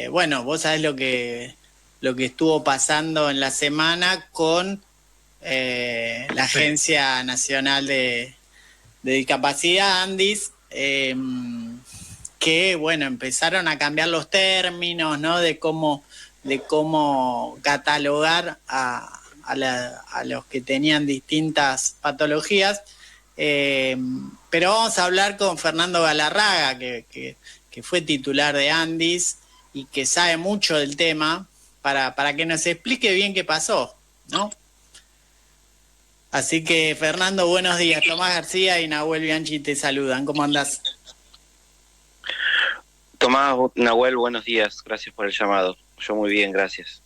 bueno, vos sabés lo que estuvo pasando en la semana con la Agencia Nacional de Discapacidad, ANDIS, que, bueno, empezaron a cambiar los términos, ¿no? De cómo catalogar a los que tenían distintas patologías. Pero vamos a hablar con Fernando Galarraga, que fue titular de ANDIS y que sabe mucho del tema, para que nos explique bien qué pasó, ¿no? Así que, Fernando, buenos días. Tomás García y Nahuel Bianchi te saludan. ¿Cómo andás? Tomás, Nahuel, buenos días. Gracias por el llamado. Yo muy bien, gracias.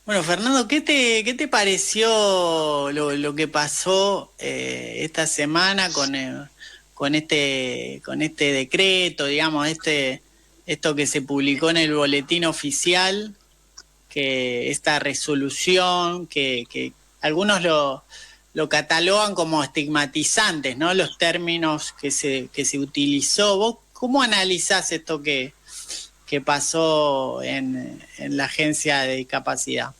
Bueno, Fernando, ¿qué te pareció lo que pasó esta semana con este decreto, digamos, esto que se publicó en el boletín oficial, que esta resolución, que algunos lo catalogan como estigmatizantes, ¿no? Los términos que se utilizó. ¿Vos cómo analizás esto que pasó en la Agencia de Discapacidad?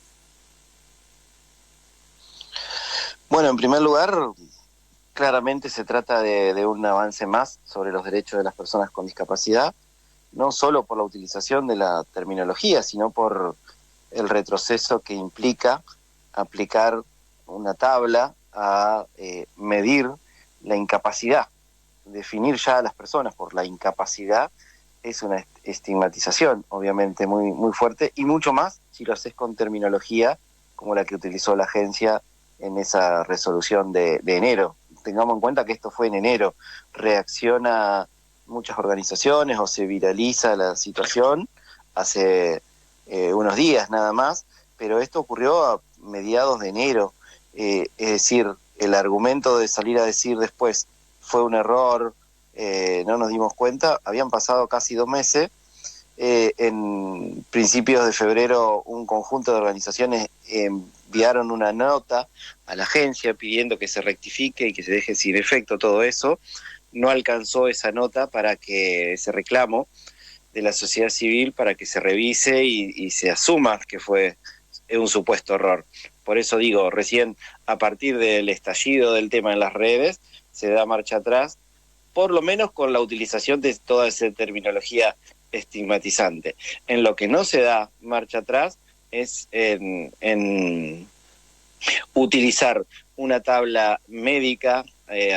Bueno, en primer lugar, claramente se trata de un avance más sobre los derechos de las personas con discapacidad, no solo por la utilización de la terminología, sino por el retroceso que implica aplicar una tabla a medir la incapacidad. Definir ya a las personas por la incapacidad es una estigmatización, obviamente, muy, muy fuerte, y mucho más si lo haces con terminología como la que utilizó la agencia en esa resolución de enero. Tengamos en cuenta que esto fue en enero. Reacciona muchas organizaciones o se viraliza la situación hace unos días nada más, pero esto ocurrió a mediados de enero. Es decir, el argumento de salir a decir después fue un error, no nos dimos cuenta, habían pasado casi 2 meses. En principios de febrero un conjunto de organizaciones enviaron una nota a la agencia pidiendo que se rectifique y que se deje sin efecto todo eso. No alcanzó esa nota para que ese reclamo de la sociedad civil para que se revise y se asuma que fue un supuesto error. Por eso digo, recién a partir del estallido del tema en las redes se da marcha atrás, por lo menos con la utilización de toda esa terminología estigmatizante. En lo que no se da marcha atrás es en utilizar una tabla médica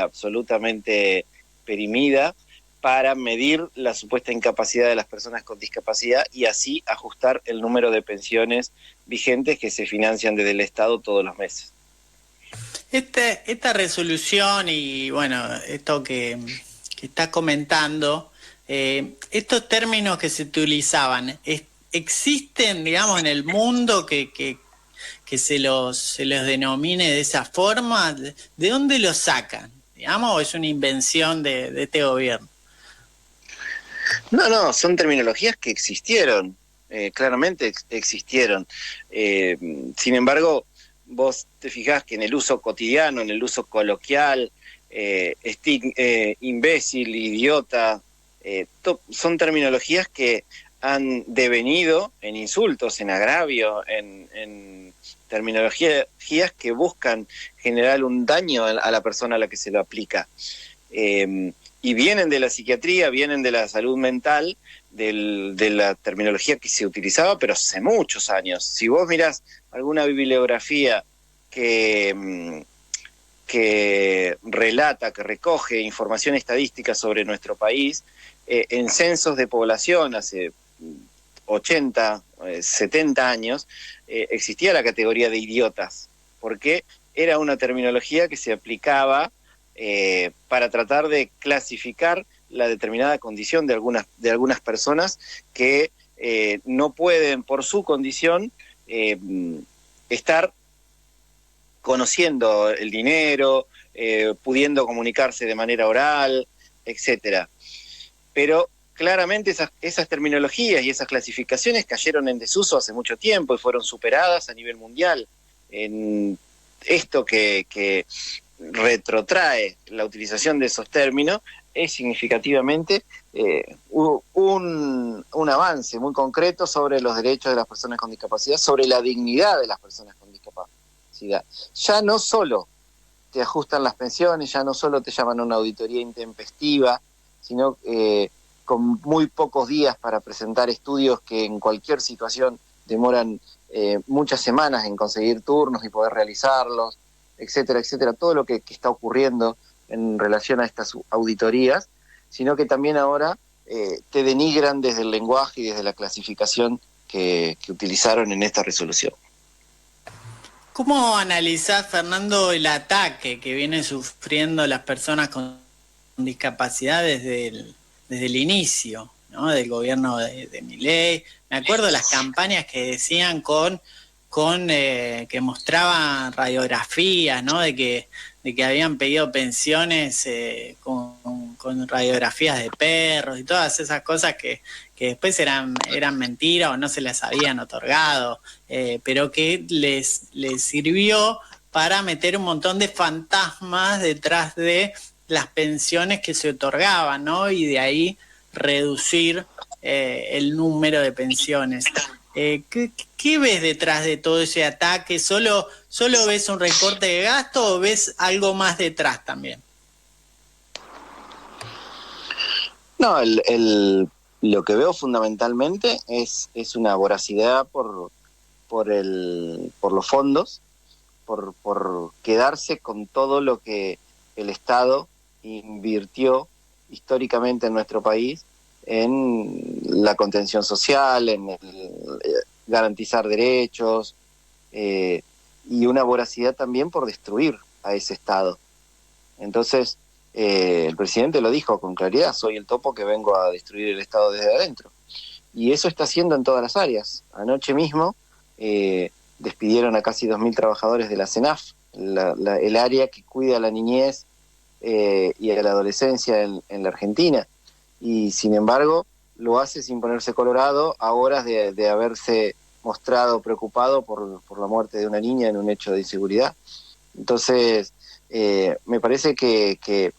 absolutamente perimida para medir la supuesta incapacidad de las personas con discapacidad y así ajustar el número de pensiones vigentes que se financian desde el Estado todos los meses. Esta resolución y, bueno, esto que estás comentando, estos términos que se utilizaban, ¿existen, digamos, en el mundo que se los denomine de esa forma? ¿De dónde los sacan? Digamos, ¿o es una invención de este gobierno? No, son terminologías que existieron, claramente existieron. Sin embargo, vos te fijás que en el uso cotidiano, en el uso coloquial, imbécil, idiota, son terminologías que han devenido en insultos, en agravio, en terminologías que buscan generar un daño a la persona a la que se lo aplica. Y vienen de la psiquiatría, vienen de la salud mental, de la terminología que se utilizaba, pero hace muchos años. Si vos mirás alguna bibliografía que relata, que recoge información estadística sobre nuestro país, en censos de población hace 80, 70 años, existía la categoría de idiotas, porque era una terminología que se aplicaba para tratar de clasificar la determinada condición de algunas personas que no pueden, por su condición, estar conociendo el dinero, pudiendo comunicarse de manera oral, etcétera. Pero claramente esas terminologías y esas clasificaciones cayeron en desuso hace mucho tiempo y fueron superadas a nivel mundial. En esto que retrotrae la utilización de esos términos es significativamente un avance muy concreto sobre los derechos de las personas con discapacidad, sobre la dignidad de las personas con discapacidad. Ya no solo te ajustan las pensiones, ya no solo te llaman a una auditoría intempestiva, sino con muy pocos días para presentar estudios que en cualquier situación demoran muchas semanas en conseguir turnos y poder realizarlos, etcétera, etcétera, todo lo que está ocurriendo en relación a estas auditorías, sino que también ahora te denigran desde el lenguaje y desde la clasificación que utilizaron en esta resolución. ¿Cómo analizás, Fernando, el ataque que vienen sufriendo las personas con discapacidad desde el inicio, ¿no?, del gobierno de Milei? Me acuerdo las campañas que decían que mostraban radiografías, ¿no?, de que habían pedido pensiones con radiografías de perros y todas esas cosas que después eran mentiras o no se las habían otorgado, pero que les sirvió para meter un montón de fantasmas detrás de las pensiones que se otorgaban, ¿no? Y de ahí reducir el número de pensiones. ¿Qué ves detrás de todo ese ataque? ¿Solo ves un recorte de gasto o ves algo más detrás también? No, lo que veo fundamentalmente es una voracidad por los fondos, por quedarse con todo lo que el Estado invirtió históricamente en nuestro país en la contención social, en garantizar derechos, y una voracidad también por destruir a ese Estado. Entonces, el presidente lo dijo con claridad: soy el topo que vengo a destruir el Estado desde adentro. Y eso está haciendo en todas las áreas. Anoche mismo despidieron a casi 2.000 trabajadores de la CENAF, el área que cuida a la niñez y a la adolescencia en la Argentina. Y sin embargo, lo hace sin ponerse colorado, a horas de haberse mostrado preocupado por la muerte de una niña en un hecho de inseguridad. Entonces, me parece que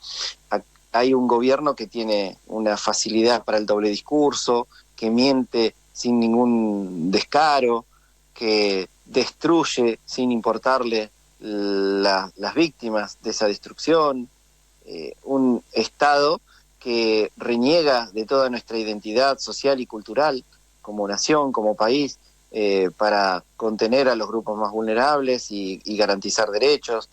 hay un gobierno que tiene una facilidad para el doble discurso, que miente sin ningún descaro, que destruye sin importarle las víctimas de esa destrucción, un Estado que reniega de toda nuestra identidad social y cultural como nación, como país, para contener a los grupos más vulnerables y garantizar derechos.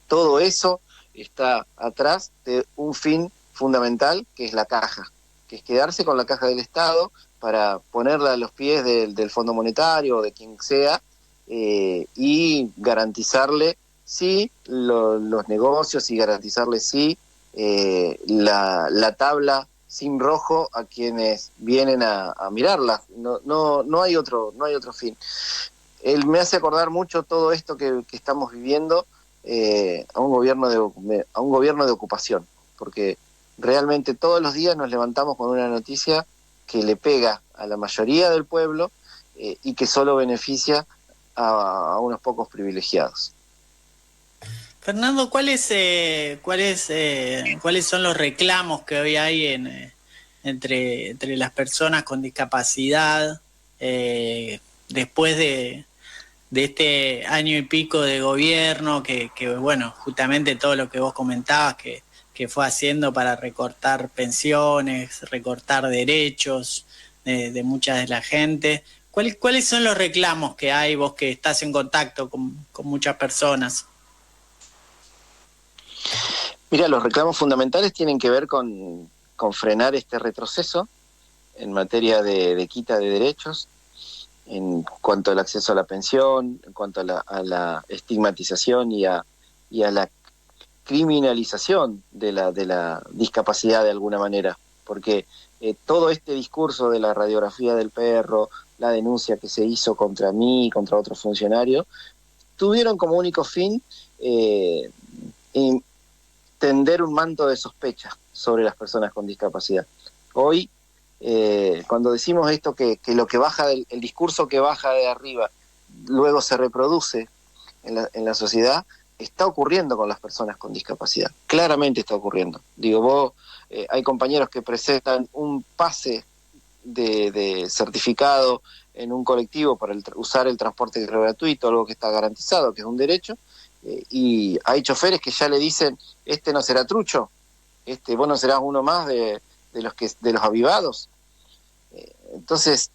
Todo eso está atrás de un fin fundamental, que es la caja, que es quedarse con la caja del Estado para ponerla a los pies del Fondo Monetario o de quien sea, y garantizarle sí los negocios y garantizarle sí la tabla sin rojo a quienes vienen a mirarla. No hay otro fin. Él me hace acordar mucho todo esto que estamos viviendo a un gobierno de ocupación, porque realmente todos los días nos levantamos con una noticia que le pega a la mayoría del pueblo y que solo beneficia a unos pocos privilegiados. Fernando, ¿cuáles son los reclamos que hoy hay entre las personas con discapacidad después de este año y pico de gobierno que bueno, justamente todo lo que vos comentabas que fue haciendo para recortar pensiones, recortar derechos de mucha de la gente? ¿Cuáles son los reclamos que hay, vos que estás en contacto con muchas personas? Mira, los reclamos fundamentales tienen que ver con frenar este retroceso en materia de quita de derechos, en cuanto al acceso a la pensión, en cuanto a la estigmatización y a la criminalización de la discapacidad de alguna manera, porque todo este discurso de la radiografía del perro, la denuncia que se hizo contra mí y contra otros funcionarios, tuvieron como único fin tender un manto de sospecha sobre las personas con discapacidad. Hoy, cuando decimos esto, que lo que baja el discurso que baja de arriba luego se reproduce en la sociedad, está ocurriendo con las personas con discapacidad, claramente está ocurriendo. Digo, vos, hay compañeros que presentan un pase de certificado en un colectivo para usar el transporte gratuito, algo que está garantizado, que es un derecho, y hay choferes que ya le dicen, este no será trucho, vos no serás uno más de los avivados. Entonces,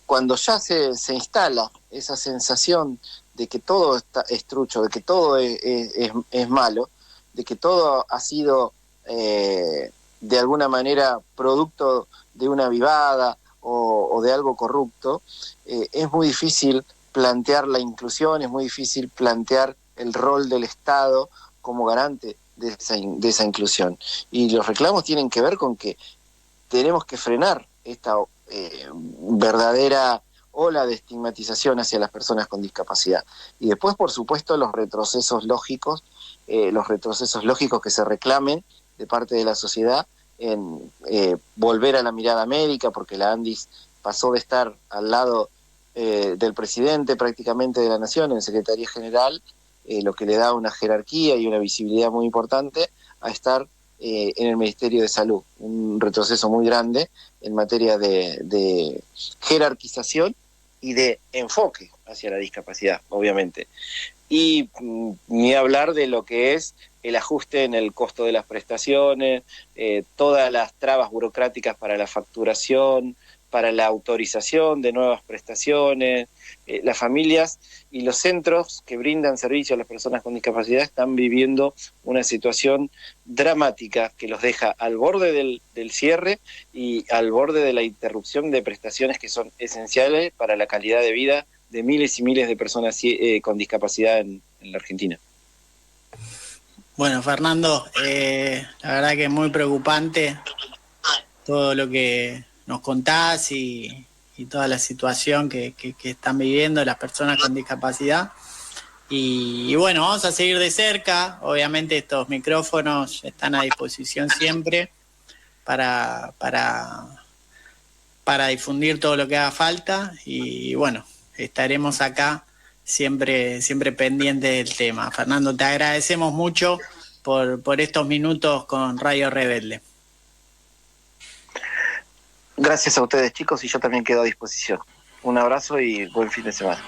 cuando ya se instala esa sensación de que todo es trucho, de que todo es malo, de que todo ha sido de alguna manera producto de una avivada o de algo corrupto, es muy difícil plantear la inclusión, es muy difícil plantear el rol del Estado como garante de esa inclusión. Y los reclamos tienen que ver con que tenemos que frenar esta verdadera ola de estigmatización hacia las personas con discapacidad. Y después, por supuesto, los retrocesos lógicos que se reclamen de parte de la sociedad en volver a la mirada médica, porque la ANDIS pasó de estar al lado del presidente prácticamente de la Nación, en Secretaría General, lo que le da una jerarquía y una visibilidad muy importante, a estar en el Ministerio de Salud. Un retroceso muy grande en materia de jerarquización y de enfoque hacia la discapacidad, obviamente. Y ni hablar de lo que es el ajuste en el costo de las prestaciones, todas las trabas burocráticas para la facturación, para la autorización de nuevas prestaciones. Las familias y los centros que brindan servicio a las personas con discapacidad están viviendo una situación dramática que los deja al borde del cierre y al borde de la interrupción de prestaciones que son esenciales para la calidad de vida de miles y miles de personas con discapacidad en la Argentina. Bueno, Fernando, la verdad que es muy preocupante todo lo que nos contás y toda la situación que están viviendo las personas con discapacidad. Y bueno, vamos a seguir de cerca. Obviamente estos micrófonos están a disposición siempre para difundir todo lo que haga falta. Y bueno, estaremos acá siempre pendientes del tema. Fernando, te agradecemos mucho por estos minutos con Radio Rebelde. Gracias a ustedes, chicos, y yo también quedo a disposición. Un abrazo y buen fin de semana.